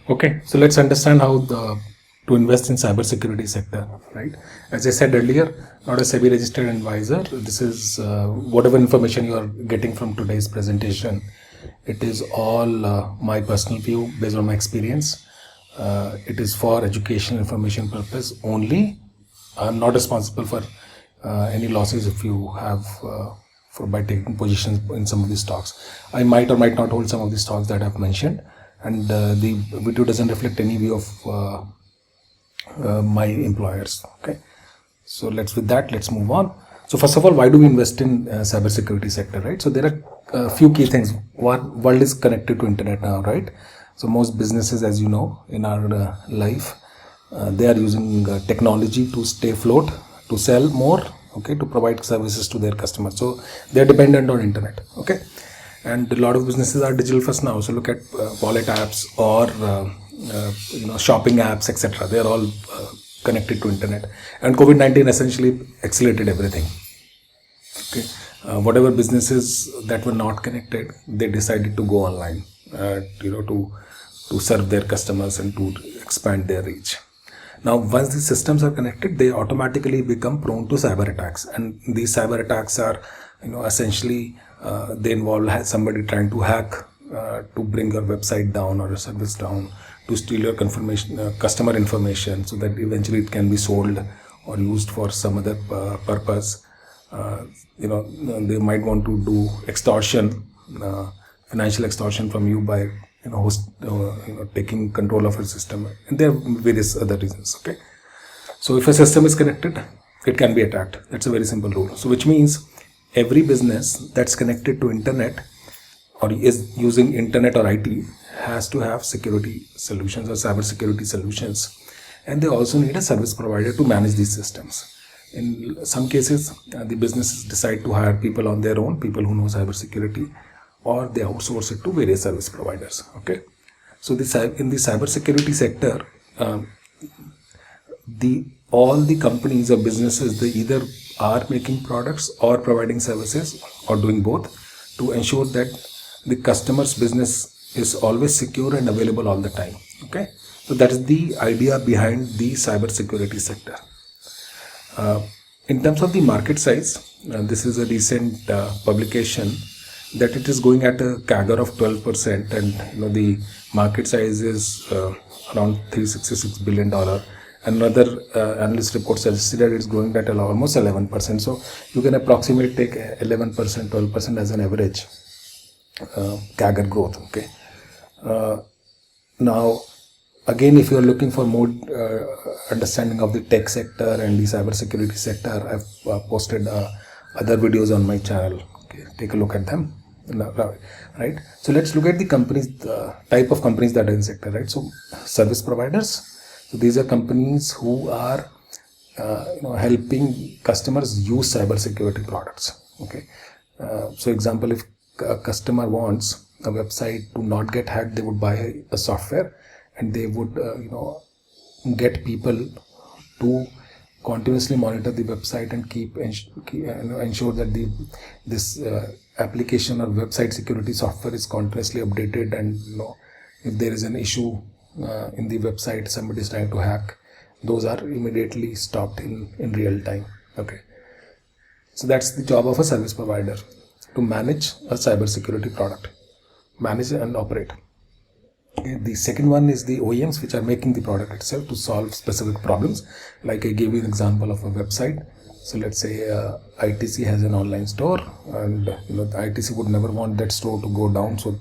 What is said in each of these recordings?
Okay, so let's understand how to invest in cybersecurity sector, right? As I said earlier, not a SEBI registered advisor. This is whatever information you are getting from today's presentation. It is all my personal view based on my experience. It is for educational information purpose only. I'm not responsible for any losses if you have for by taking positions in some of these stocks. I might or might not hold some of these stocks that I've mentioned, and the video doesn't reflect any view of my employers. Okay, so let's move on. So first of all, why do we invest in cybersecurity sector, right? So there are a few key things. One, world is connected to internet now, right? So most businesses, as you know, in our life, they are using technology to stay afloat, to sell more, okay, to provide services to their customers. So they are dependent on internet, okay. And a lot of businesses are digital first now. So look at wallet apps or shopping apps, etc. They are all connected to internet. And COVID-19 essentially accelerated everything. Okay, whatever businesses that were not connected, they decided to go online, to serve their customers and to expand their reach. Now, once these systems are connected, they automatically become prone to cyber attacks, and these cyber attacks are, essentially they involve somebody trying to hack to bring your website down or your service down, to steal your customer information, so that eventually it can be sold or used for some other purpose. They might want to do extortion, financial extortion from you by taking control of your system, and there are various other reasons. Okay, so if a system is connected, it can be attacked. That's a very simple rule. So which means every business that's connected to internet or is using internet or IT has to have security solutions or cyber security solutions, and they also need a service provider to manage these systems. In some cases, the businesses decide to hire people on their own, people who know cybersecurity, or they outsource it to various service providers. Okay, so in the cybersecurity sector, all the companies or businesses, they either are making products or providing services or doing both to ensure that the customer's business is always secure and available all the time. Okay, so that is the idea behind the cybersecurity sector. In terms of the market size, this is a recent publication that it is going at a CAGR of 12%, and the market size is around $366 billion. Another analyst report suggested that it's going at almost 11%. So you can approximate take 11%, 12% as an average CAGR growth. Okay. Now, again, if you are looking for more understanding of the tech sector and the cybersecurity sector, I've posted other videos on my channel. Okay, take a look at them. Right. So let's look at the companies, the type of companies that are in the sector. Right. So service providers. So these are companies who are helping customers use cybersecurity products. Okay. So example, if a customer wants a website to not get hacked, they would buy a software, and they would get people to continuously monitor the website and ensure that this application or website security software is continuously updated, and if there is an issue in the website, somebody is trying to hack, those are immediately stopped in real time. Okay, so that's the job of a service provider, to manage a cybersecurity product, manage and operate. Okay. The second one is the OEMs, which are making the product itself to solve specific problems. Like I gave you an example of a website. So let's say ITC has an online store, and the ITC would never want that store to go down. So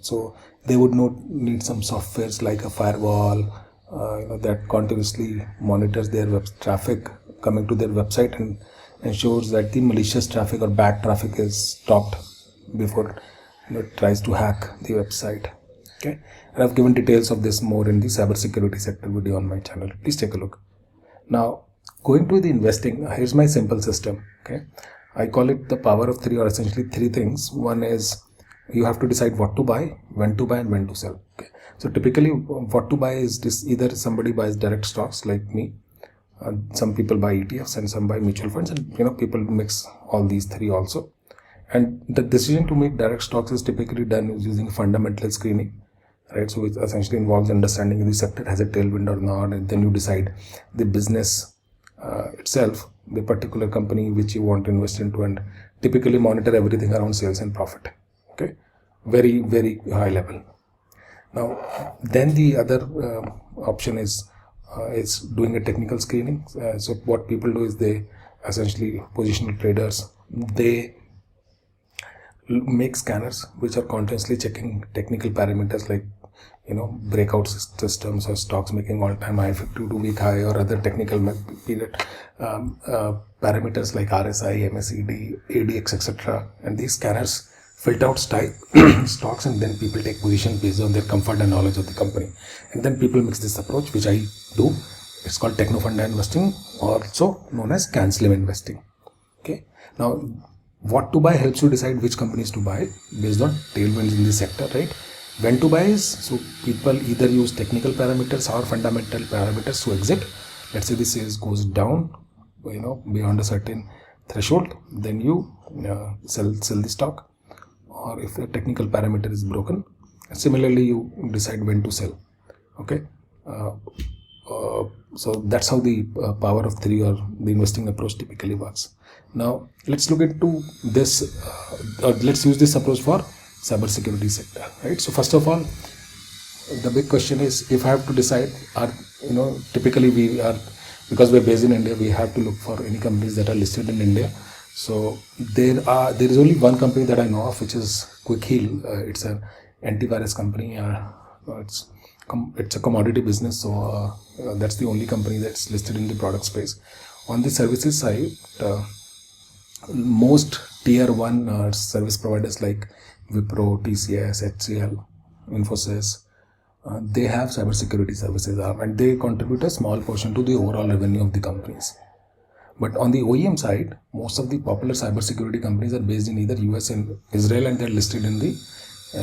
so they would need some softwares like a firewall, that continuously monitors their web traffic coming to their website and ensures that the malicious traffic or bad traffic is stopped before it tries to hack the website. Okay, and I've given details of this more in the cybersecurity sector video on my channel. Please take a look. Now, going to the investing, here's my simple system. Okay, I call it the power of three, or essentially three things. One is you have to decide what to buy, when to buy, and when to sell. Okay, so typically what to buy is this: either somebody buys direct stocks like me, some people buy ETFs, and some buy mutual funds, and people mix all these three also. And the decision to make direct stocks is typically done using fundamental screening, right? So it essentially involves understanding if the sector has a tailwind or not, and then you decide the business itself, the particular company which you want to invest into, and typically monitor everything around sales and profit. Okay, very, very high level. Now, then the other option is doing a technical screening. So what people do is they essentially, positional traders, they make scanners which are continuously checking technical parameters like breakout systems or stocks making all-time high, 52-week high, or other technical period parameters like RSI, MACD, ADX, etc. And these scanners filter out stocks, and then people take position based on their comfort and knowledge of the company. And then people mix this approach, which I do. It's called techno-funda investing, also known as can-slim investing. Okay. Now, what to buy helps you decide which companies to buy based on tailwinds in the sector, right? When to buy is, so people either use technical parameters or fundamental parameters to exit. Let's say the sales goes down, beyond a certain threshold, then you sell the stock. Or if the technical parameter is broken, similarly you decide when to sell. Okay, so that's how the power of three or the investing approach typically works. Now let's look into this. Let's use this approach for cybersecurity sector, right? So first of all, the big question is, if I have to decide, typically we are, because we're based in India, we have to look for any companies that are listed in India. So there is only one company that I know of, which is Quick Heal. It's an antivirus company. It's a commodity business, so that's the only company that's listed in the product space. On the services side, most tier 1 service providers like Wipro, TCS, HCL, Infosys, they have cybersecurity services arm, and they contribute a small portion to the overall revenue of the companies. But on the OEM side, most of the popular cybersecurity companies are based in either US and Israel, and they're listed in the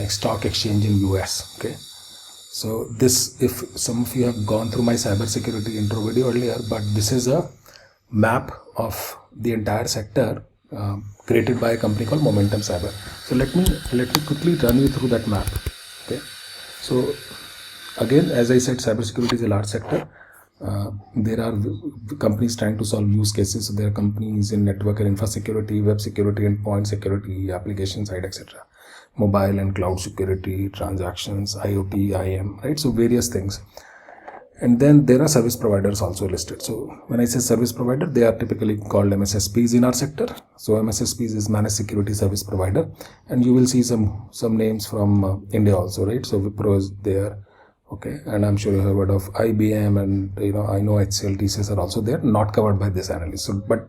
stock exchange in US. Okay, so this, if some of you have gone through my cybersecurity intro video earlier, but this is a map of the entire sector created by a company called Momentum Cyber. So let me quickly run you through that map. Okay, so again, as I said, cybersecurity is a large sector. There are companies trying to solve use cases. So there are companies in network and infra security, web security, endpoint security, application side, etc. Mobile and cloud security, transactions, IoT, IAM, right? So various things. And then there are service providers also listed. So when I say service provider, they are typically called MSSPs in our sector. So MSSPs is managed security service provider, and you will see some names from India also, right? So Wipro is there. Okay, and I'm sure you have heard of IBM, and I know HCL, TCS are also there, not covered by this analysis. So, but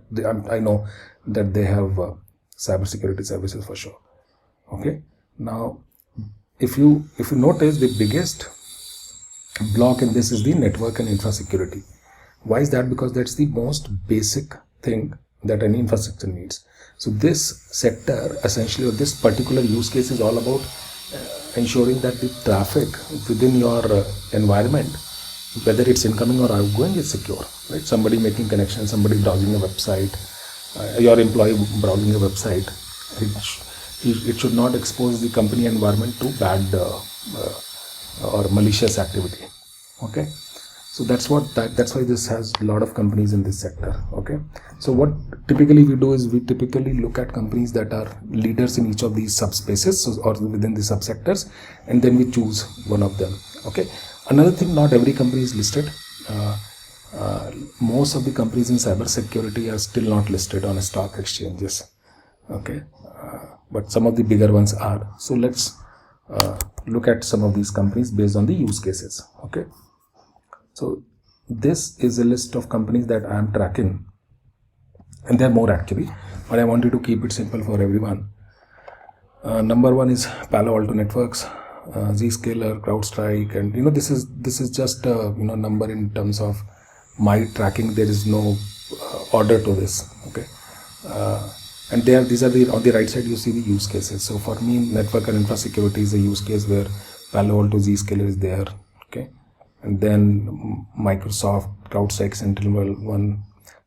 I know that they have cybersecurity services for sure. Okay, now if you notice, the biggest block in this is the network and infra security. Why is that? Because that's the most basic thing that any infrastructure needs. So this sector essentially, or this particular use case, is all about ensuring that the traffic within your environment, whether it's incoming or outgoing, is secure, right? Somebody making connection, somebody browsing a website, your employee browsing a website, it should not expose the company environment to bad or malicious activity. Okay, so that's why this has a lot of companies in this sector. Okay, so what typically we do is we typically look at companies that are leaders in each of these subspaces or within the subsectors, and then we choose one of them. Okay, another thing, not every company is listed. Most of the companies in cybersecurity are still not listed on stock exchanges. Okay, but some of the bigger ones are. So let's look at some of these companies based on the use cases. Okay, so this is a list of companies that I am tracking, and there are more actually, but I wanted to keep it simple for everyone. Number one is Palo Alto Networks, Zscaler, CrowdStrike, and this is just a number in terms of my tracking. There is no order to this. Okay, and these are on the right side you see the use cases. So for me, network and infra security is a use case where Palo Alto, Zscaler is there. Okay, and then Microsoft, CrowdStrike, SentinelOne,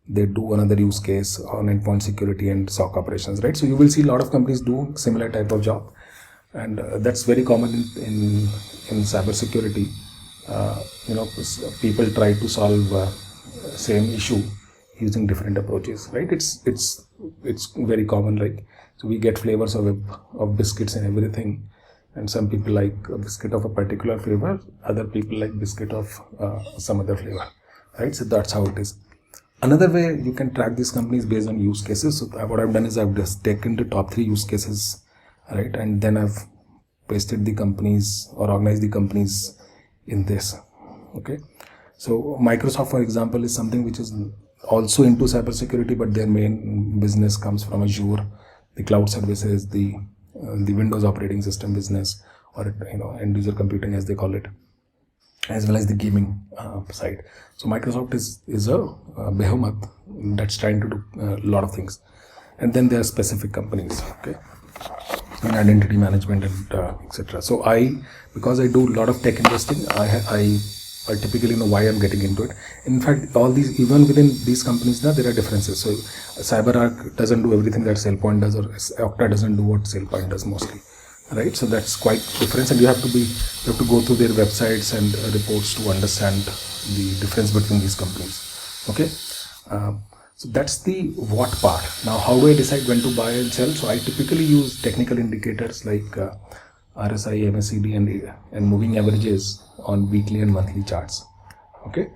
they do another use case on endpoint security and SOC operations, right? So you will see a lot of companies do similar type of job, and that's very common in cybersecurity. People try to solve same issue using different approaches, right? It's very common. Like, so we get flavors of biscuits and everything, and some people like a biscuit of a particular flavor, other people like biscuit of some other flavor, right? So that's how it is. Another way you can track these companies based on use cases. So what I've done is I've just taken the top 3 use cases, right, and then I've pasted the companies or organized the companies in this. Okay, so Microsoft, for example, is something which is also into cybersecurity, but their main business comes from Azure, the cloud services, the Windows operating system business, or end user computing as they call it, as well as the gaming side. So Microsoft is a behemoth that's trying to do a lot of things, and then there are specific companies, okay, in identity management and etc. So because I do a lot of tech investing, I typically know why I'm getting into it. In fact, all these, even within these companies now, there are differences. So CyberArk doesn't do everything that SailPoint does, or Okta doesn't do what SailPoint does mostly, right? So that's quite different, and you have to go through their websites and reports to understand the difference between these companies. Okay, so that's the what part. Now, how do I decide when to buy and sell? So I typically use technical indicators like RSI, MACD, and moving averages on weekly and monthly charts. Okay,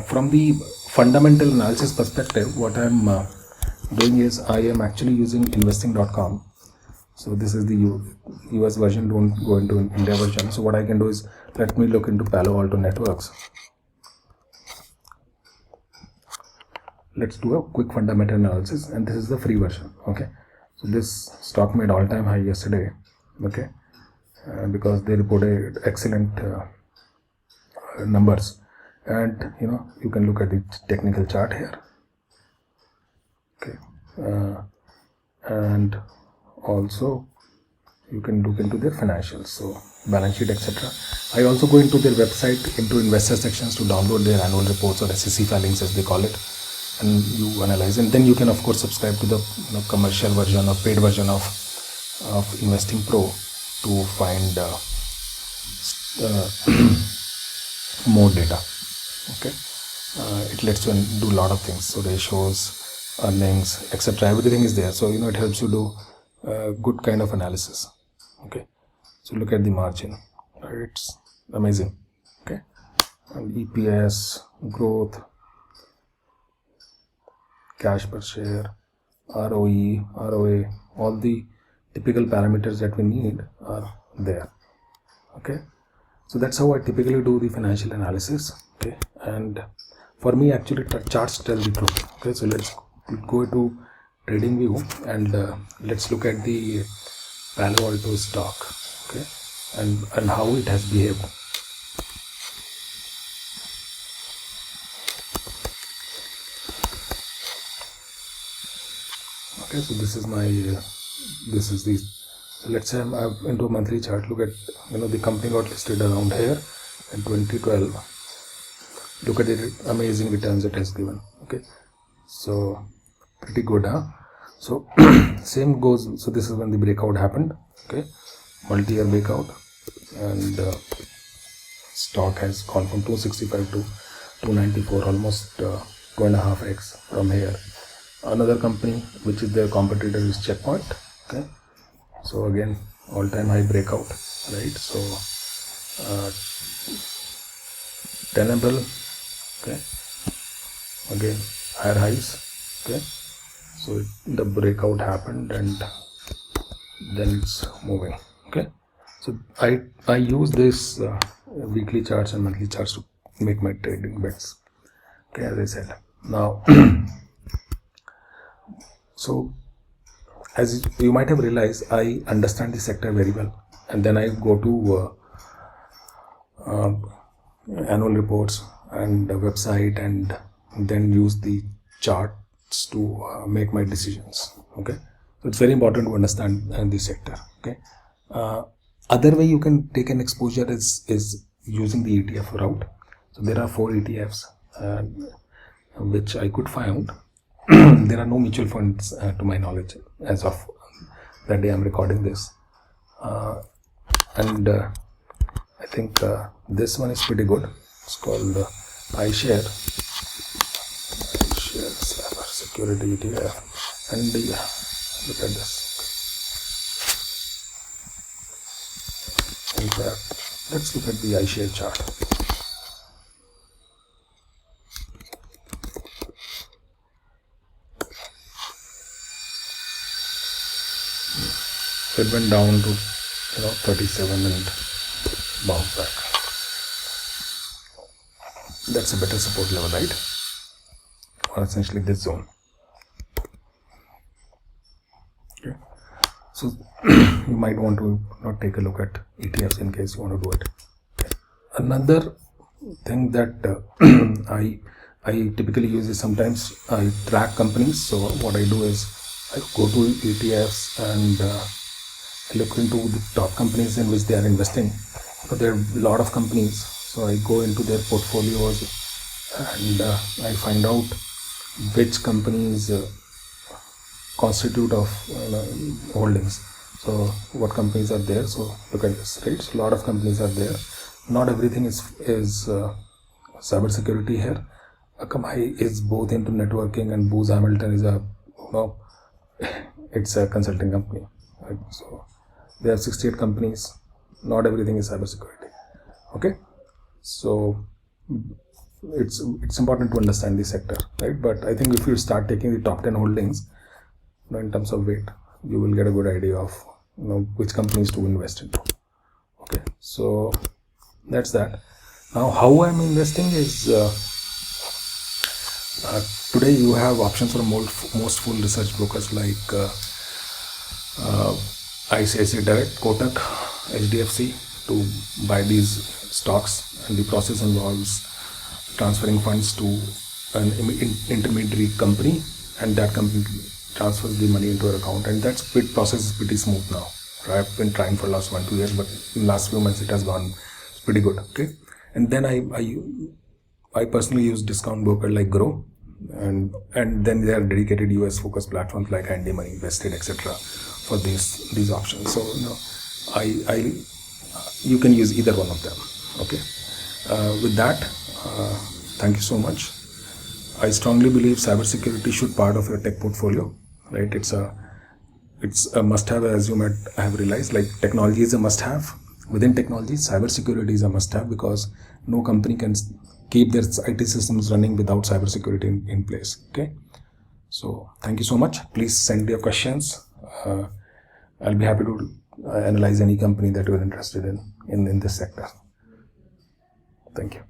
from the fundamental analysis perspective, what I'm doing is I am actually using investing.com. So this is the US version, don't go into India version. So what I can do is, let me look into Palo Alto Networks. Let's do a quick fundamental analysis, and this is the free version. Okay, so this stock made all-time high yesterday. Okay, because they reported excellent numbers, and you can look at the technical chart here. Okay, and also you can look into their financials, so balance sheet, etc. I also go into their website, into investor sections, to download their annual reports, or SEC filings as they call it, and you analyze, and then you can of course subscribe to the commercial version or paid version of Investing Pro to find more data. Okay, it lets you do a lot of things, so ratios, earnings, etc. Everything is there, so it helps you do good kind of analysis. Okay, so look at the margin, it's amazing. Okay, and EPS, growth, cash per share, ROE, ROA, all the typical parameters that we need are there. Okay, so that's how I typically do the financial analysis. Okay, and for me, actually, charts tell the truth. Okay, so let's go to trading view, and let's look at the Palo Alto stock. Okay, and how it has behaved. Okay, so this is the, so let's say I'm into a monthly chart. Look at, the company got listed around here in 2012. Look at the amazing returns it has given. Okay, so pretty good, huh? So same goes, so this is when the breakout happened. Okay, multi-year breakout, and stock has gone from 265 to 294, almost 2.5x from here. Another company which is their competitor is Checkpoint. Okay, so again all-time high breakout, right? So tenable. Okay, again higher highs. Okay, so the breakout happened, and then it's moving. Okay, so I use this weekly charts and monthly charts to make my trading bets. Okay, as I said. Now so as you might have realized, I understand the sector very well, and then I go to annual reports and the website, and then use the charts to make my decisions. Okay, so it's very important to understand the sector. Okay, other way you can take an exposure is using the ETF route. So there are 4 ETFs, which I could find, there are no mutual funds to my knowledge as of the day I'm recording this. And I think this one is pretty good. It's called iShare Cybersecurity ETF. And look at this. In fact, let's look at the iShare chart. It went down to 37 and bounced back. That's a better support level, right? Or essentially this zone. Okay. So you might want to not take a look at ETFs in case you want to do it. Okay. Another thing that I typically use is sometimes I track companies. So what I do is I go to ETFs and I look into the top companies in which they are investing. So there are a lot of companies, so I go into their portfolios and I find out which companies constitute of holdings. So what companies are there? So look at this, right? So a lot of companies are there. Not everything is cybersecurity here. Akamai is both into networking, and Booz Hamilton is it's a consulting company. Right? So they have 68 companies. Not everything is cybersecurity. Okay, so it's important to understand the sector, right? But I think if you start taking the top 10 holdings, in terms of weight, you will get a good idea of which companies to invest into. Okay, so that's that. Now, how I'm investing is today you have options from most full research brokers like ICICI Direct, Kotak, HDFC to buy these stocks, and the process involves transferring funds to an intermediary company, and that company transfers the money into your account, and that process is pretty smooth now. I've been trying for the last 1-2 years, but in the last few months it has gone pretty good. Okay, and then I personally use discount broker like Grow, and then there are dedicated US focused platforms like Handy Money, Vested, etc. for these options. So you can use either one of them. Okay, with that, thank you so much. I strongly believe cybersecurity should part of your tech portfolio, right? It's a must-have, as you might have realized. Like technology is a must-have. Within technology, cybersecurity is a must-have, because no company can keep their IT systems running without cybersecurity in place. Okay, so thank you so much. Please send your questions. I'll be happy to analyze any company that you're interested in this sector. Thank you.